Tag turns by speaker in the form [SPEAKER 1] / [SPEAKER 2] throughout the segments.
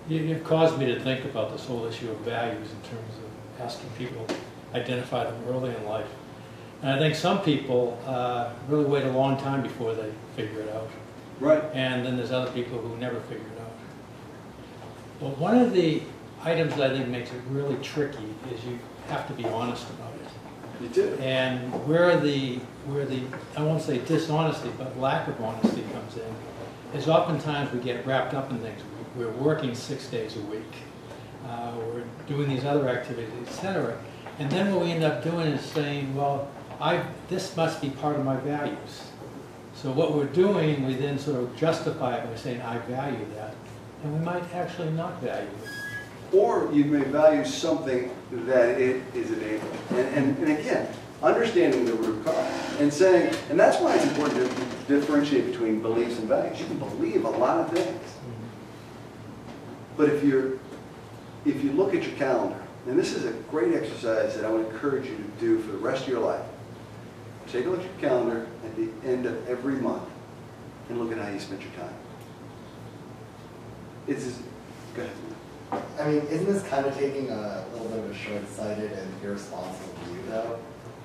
[SPEAKER 1] You've caused me to think about this whole issue of values in terms of asking people to identify them early in life. And I think some people really wait a long time before they figure it out.
[SPEAKER 2] Right.
[SPEAKER 1] And then there's other people who never figure it out. But one of the items that I think makes it really tricky is you have to be honest about it.
[SPEAKER 2] You do.
[SPEAKER 1] And where the I won't say dishonesty, but lack of honesty comes in, is oftentimes we get wrapped up in things. We're working 6 days a week. We're doing these other activities, etc. And then what we end up doing is saying, well, this must be part of my values. So what we're doing, we then sort of justify it by saying, I value that. And we might actually not value it.
[SPEAKER 2] Or you may value something that it is enabling. And again, understanding the root cause and saying, and that's why it's important to differentiate between beliefs and values. You can believe a lot of things. But if you look at your calendar, and this is a great exercise that I would encourage you to do for the rest of your life. Take a look at your calendar at the end of every month and look at how you spent your time. Go ahead.
[SPEAKER 3] I mean, isn't this kind of taking a little bit of a short-sighted and irresponsible view, though?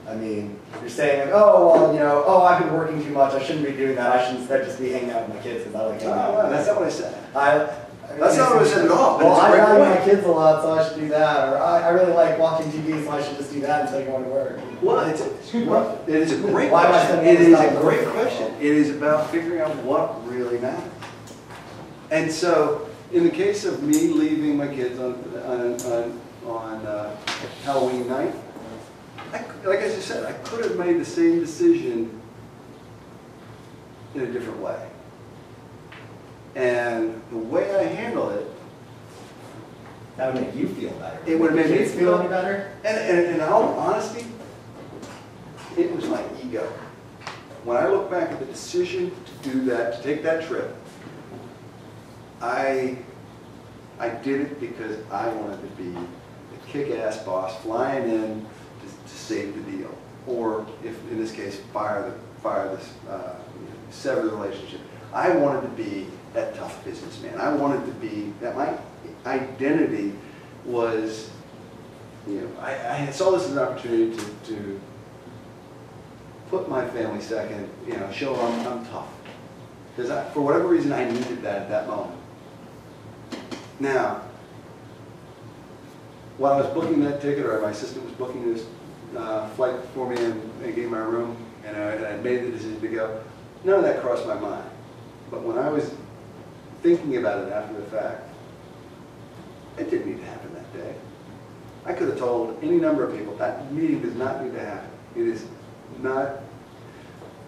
[SPEAKER 3] I mean, you're saying, like, oh, well, you know, oh, I've been working too much, I shouldn't be doing that, I should instead just be hanging out with my kids because I like hanging out.
[SPEAKER 2] No, that's not what I said.
[SPEAKER 3] I mean,
[SPEAKER 2] that's not what I said at all.
[SPEAKER 3] Well, I value my kids a lot, so I should do that. Or I really like watching TV, so I should just do that instead of going to work.
[SPEAKER 2] Well, it is a great question. It is a great question. It is about figuring out what really matters. And so, in the case of me leaving my kids on Halloween night, like I just said, I could have made the same decision in a different way. And the way I handle it,
[SPEAKER 3] That would make you feel better.
[SPEAKER 2] It would have made me
[SPEAKER 3] feel any better.
[SPEAKER 2] And in all honesty, it was my ego. When I look back at the decision to do that, to take that trip, I did it because I wanted to be a kick-ass boss flying in to save the deal, or if in this case, sever the relationship. I wanted to be that tough businessman. I wanted to be that. My identity was, you know, I saw this as an opportunity to put my family second. You know, show I'm tough, because for whatever reason I needed that at that moment. Now, while I was booking that ticket, or my assistant was booking this flight for me and gave my room, and I made the decision to go, none of that crossed my mind. But when I was thinking about it after the fact, it didn't need to happen that day. I could have told any number of people that meeting does not need to happen. It is not,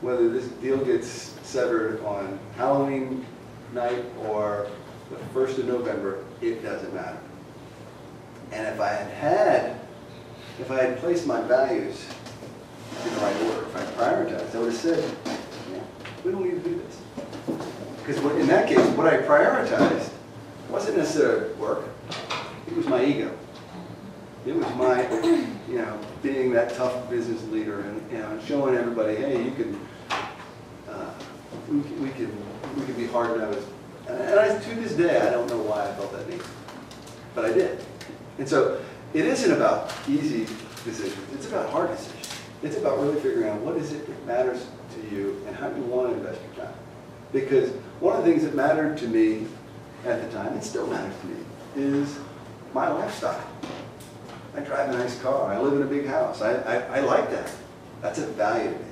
[SPEAKER 2] whether this deal gets severed on Halloween night or the 1st of November, it doesn't matter. And if I had placed my values in the right order, if I prioritized, I would have said, yeah, we don't need to do this. Because in that case, what I prioritized wasn't necessarily work. It was my ego. It was my, you know, being that tough business leader and, you know, showing everybody, hey, you can, we can be hard-nosed. And to this day, I don't know why I felt that need, but I did. And so it isn't about easy decisions. It's about hard decisions. It's about really figuring out what is it that matters to you and how do you want to invest your time. Because one of the things that mattered to me at the time, and still matters to me, is my lifestyle. I drive a nice car. I live in a big house. I like that. That's a value to me.